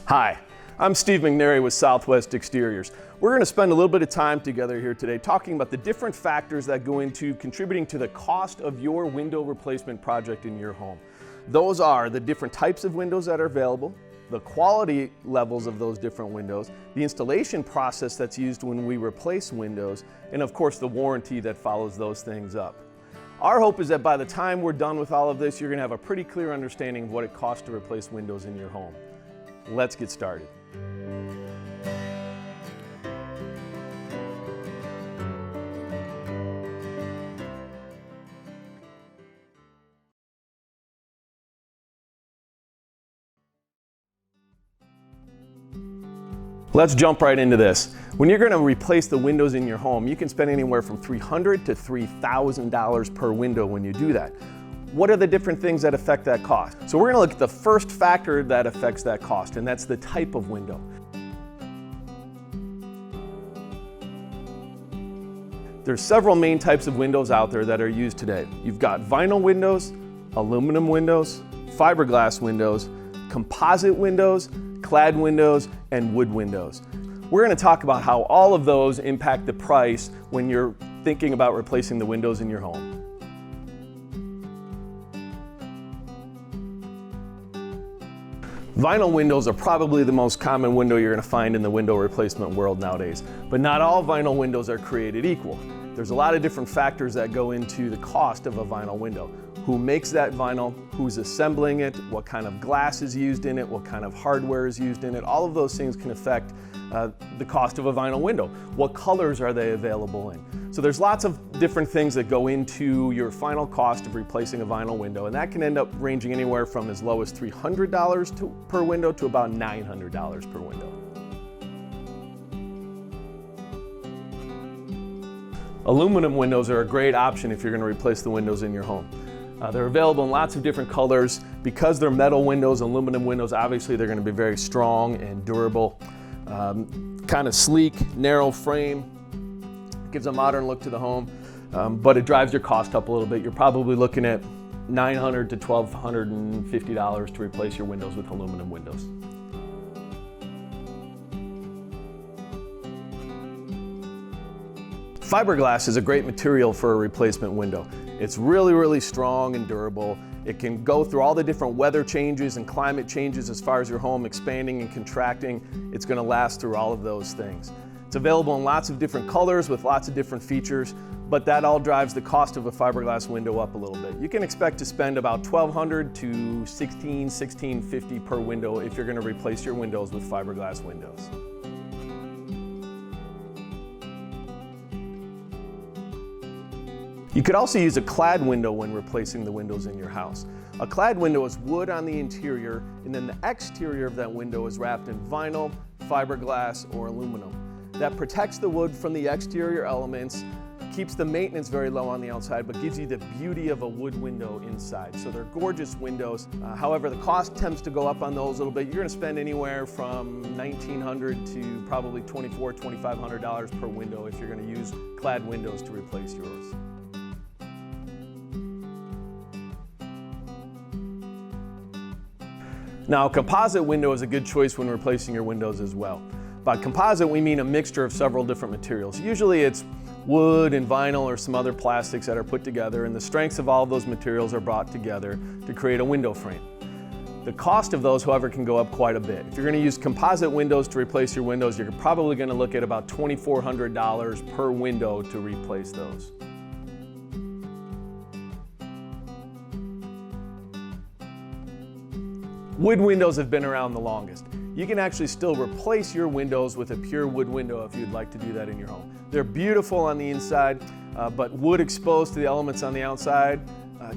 Hi, I'm Steve McNary with Southwest Exteriors. We're going to spend a little bit of time together here today talking about the different factors that go into contributing to the cost of your window replacement project in your home. Those are the different types of windows that are available, the quality levels of those different windows, the installation process that's used when we replace windows, and of course the warranty that follows those things up. Our hope is that by the time we're done with all of this, you're going to have a pretty clear understanding of what it costs to replace windows in your home. Let's get started. Let's jump right into this. When you're going to replace the windows in your home, you can spend anywhere from $300 to $3,000 per window when you do that. What are the different things that affect that cost? So we're going to look at the first factor that affects that cost, and that's the type of window. There's several main types of windows out there that are used today. You've got vinyl windows, aluminum windows, fiberglass windows, composite windows, clad windows, and wood windows. We're going to talk about how all of those impact the price when you're thinking about replacing the windows in your home. Vinyl windows are probably the most common window you're going to find in the window replacement world nowadays, but not all vinyl windows are created equal. There's a lot of different factors that go into the cost of a vinyl window. Who makes that vinyl, who's assembling it, what kind of glass is used in it, what kind of hardware is used in it. All of those things can affect the cost of a vinyl window. What colors are they available in? So there's lots of different things that go into your final cost of replacing a vinyl window, and that can end up ranging anywhere from as low as $300 per window to about $900 per window. Aluminum windows are a great option if you're going to replace the windows in your home. They're available in lots of different colors. Because they're metal windows, aluminum windows, obviously they're going to be very strong and durable. Kind of sleek, narrow frame. Gives a modern look to the home, but it drives your cost up a little bit. You're probably looking at $900 to $1,250 to replace your windows with aluminum windows. Fiberglass is a great material for a replacement window. It's really strong and durable. It can go through all the different weather changes and climate changes as far as your home expanding and contracting. It's going to last through all of those things. It's available in lots of different colors with lots of different features, but that all drives the cost of a fiberglass window up a little bit. You can expect to spend about $1,200 to $1,650 per window if you're going to replace your windows with fiberglass windows. You could also use a clad window when replacing the windows in your house. A clad window is wood on the interior, and then the exterior of that window is wrapped in vinyl, fiberglass, or aluminum. That protects the wood from the exterior elements, keeps the maintenance very low on the outside, but gives you the beauty of a wood window inside. So they're gorgeous windows. However, the cost tends to go up on those a little bit. You're going to spend anywhere from $1,900 to probably $2,400, $2,500 per window if you're going to use clad windows to replace yours. Now, a composite window is a good choice when replacing your windows as well. By composite, we mean a mixture of several different materials. Usually it's wood and vinyl or some other plastics that are put together, and the strengths of all of those materials are brought together to create a window frame. The cost of those, however, can go up quite a bit. If you're going to use composite windows to replace your windows, you're probably going to look at about $2,400 per window to replace those. Wood windows have been around the longest. You can actually still replace your windows with a pure wood window if you'd like to do that in your home. They're beautiful on the inside, but wood exposed to the elements on the outside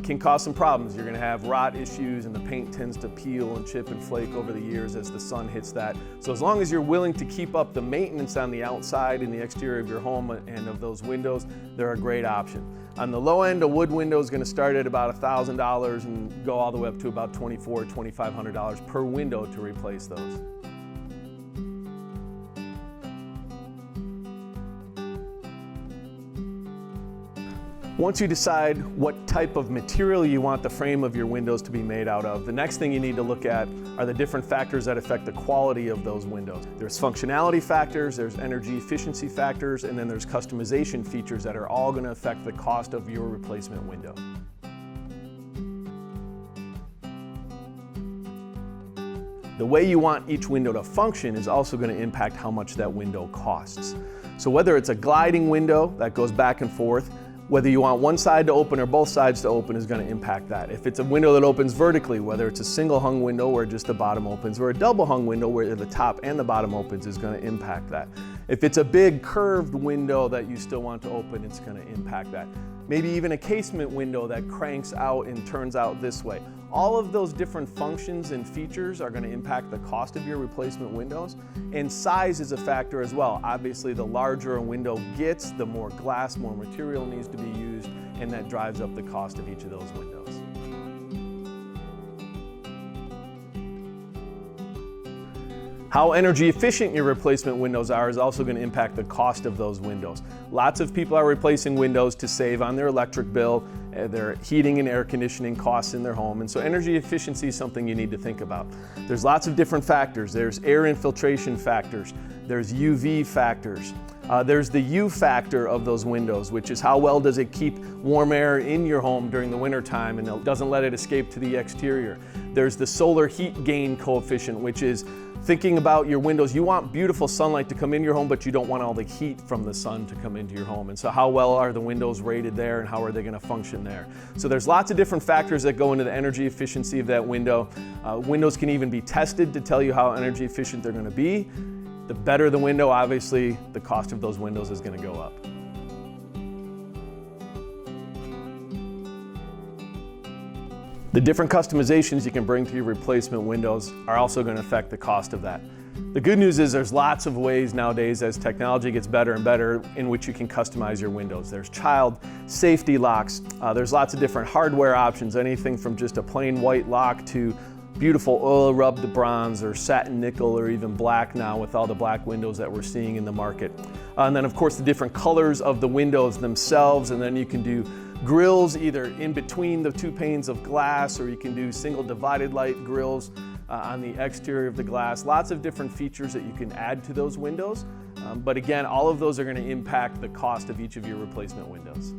can cause some problems. You're going to have rot issues, and the paint tends to peel and chip and flake over the years as the sun hits that. So as long as you're willing to keep up the maintenance on the outside and the exterior of your home and of those windows, they're a great option. On the low end, a wood window is going to start at about $1,000 and go all the way up to about $2,400, $2,500 per window to replace those. Once you decide what type of material you want the frame of your windows to be made out of, the next thing you need to look at are the different factors that affect the quality of those windows. There's functionality factors, there's energy efficiency factors, and then there's customization features that are all going to affect the cost of your replacement window. The way you want each window to function is also going to impact how much that window costs. So whether it's a gliding window that goes back and forth, whether you want one side to open or both sides to open is going to impact that. If it's a window that opens vertically, whether it's a single hung window where just the bottom opens, or a double hung window where the top and the bottom opens, is going to impact that. If it's a big curved window that you still want to open, it's going to impact that. Maybe even a casement window that cranks out and turns out this way. All of those different functions and features are going to impact the cost of your replacement windows, and size is a factor as well. Obviously, the larger a window gets, the more glass, more material needs to be used, and that drives up the cost of each of those windows. How energy efficient your replacement windows are is also going to impact the cost of those windows. Lots of people are replacing windows to save on their electric bill, their heating and air conditioning costs in their home, and so energy efficiency is something you need to think about. There's lots of different factors. There's air infiltration factors, there's UV factors, there's the U factor of those windows, which is how well does it keep warm air in your home during the winter time and it doesn't let it escape to the exterior. There's the solar heat gain coefficient, which is thinking about your windows. You want beautiful sunlight to come in your home, but you don't want all the heat from the sun to come into your home. And so how well are the windows rated there, and how are they going to function there? So there's lots of different factors that go into the energy efficiency of that window. Windows can even be tested to tell you how energy efficient they're going to be. The better the window, obviously, the cost of those windows is going to go up. The different customizations you can bring to your replacement windows are also going to affect the cost of that. The good news is there's lots of ways nowadays, as technology gets better and better, in which you can customize your windows. There's child safety locks, there's lots of different hardware options, anything from just a plain white lock to beautiful oil rubbed bronze or satin nickel or even black now with all the black windows that we're seeing in the market. And then of course the different colors of the windows themselves, and then you can do grills either in between the two panes of glass, or you can do single divided light grills on the exterior of the glass. Lots of different features that you can add to those windows. But again, all of those are going to impact the cost of each of your replacement windows.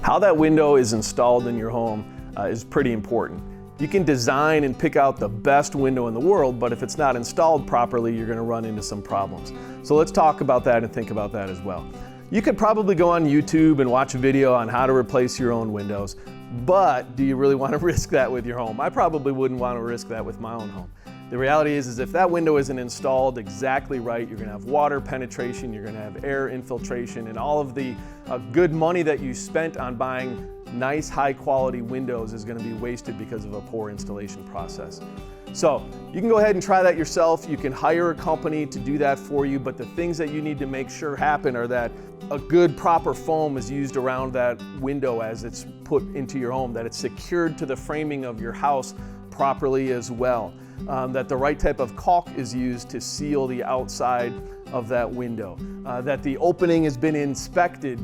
How that window is installed in your home is pretty important. You can design and pick out the best window in the world, but if it's not installed properly, you're going to run into some problems. So let's talk about that and think about that as well. You could probably go on YouTube and watch a video on how to replace your own windows, but do you really want to risk that with your home? I probably wouldn't want to risk that with my own home. The reality is if that window isn't installed exactly right, you're going to have water penetration, you're going to have air infiltration, and all of the good money that you spent on buying nice high quality windows is going to be wasted because of a poor installation process. So you can go ahead and try that yourself. You can hire a company to do that for you, but the things that you need to make sure happen are that a good proper foam is used around that window as it's put into your home, that it's secured to the framing of your house properly as well, that the right type of caulk is used to seal the outside of that window, that the opening has been inspected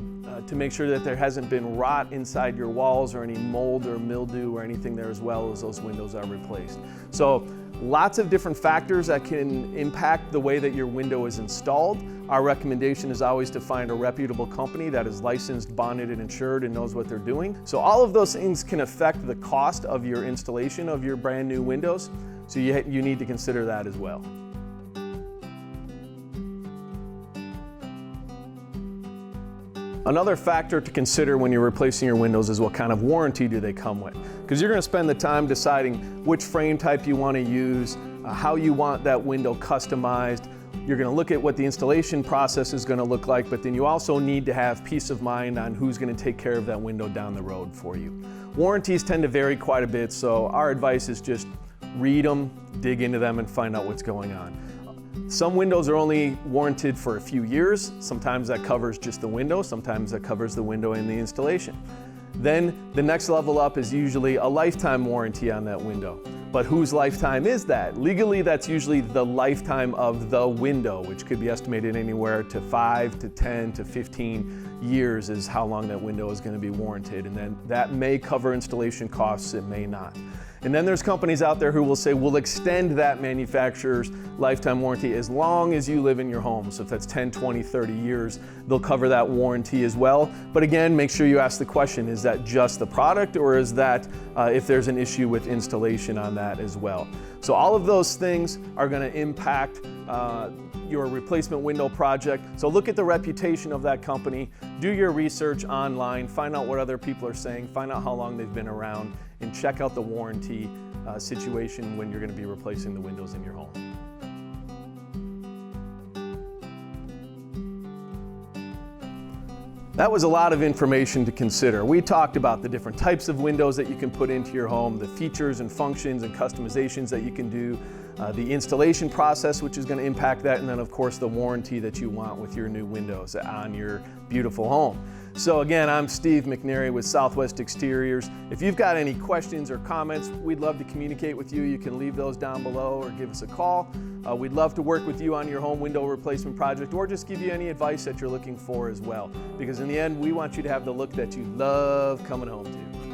to make sure that there hasn't been rot inside your walls or any mold or mildew or anything there as well as those windows are replaced. So lots of different factors that can impact the way that your window is installed. Our recommendation is always to find a reputable company that is licensed, bonded, and insured and knows what they're doing. So all of those things can affect the cost of your installation of your brand new windows. So you need to consider that as well. Another factor to consider when you're replacing your windows is what kind of warranty do they come with. Because you're going to spend the time deciding which frame type you want to use, how you want that window customized. You're going to look at what the installation process is going to look like, but then you also need to have peace of mind on who's going to take care of that window down the road for you. Warranties tend to vary quite a bit, so our advice is just read them, dig into them, and find out what's going on. Some windows are only warranted for a few years. Sometimes that covers just the window, sometimes that covers the window and the installation. Then the next level up is usually a lifetime warranty on that window. But whose lifetime is that? Legally, that's usually the lifetime of the window, which could be estimated anywhere to 5 to 10 to 15 years is how long that window is going to be warranted. And then that may cover installation costs, it may not. And then there's companies out there who will say, we'll extend that manufacturer's lifetime warranty as long as you live in your home. So if that's 10, 20, 30 years, they'll cover that warranty as well. But again, make sure you ask the question, is that just the product, or is that if there's an issue with installation on that as well? So all of those things are going to impact your replacement window project. So look at the reputation of that company, do your research online, find out what other people are saying, find out how long they've been around, and check out the warranty situation when you're going to be replacing the windows in your home. That was a lot of information to consider. We talked about the different types of windows that you can put into your home, the features and functions and customizations that you can do, the installation process, which is going to impact that, and then of course the warranty that you want with your new windows on your beautiful home. So again, I'm Steve McNary with Southwest Exteriors. If you've got any questions or comments, we'd love to communicate with you. You can leave those down below or give us a call. We'd love to work with you on your home window replacement project, or just give you any advice that you're looking for as well. Because in the end, we want you to have the look that you love coming home to.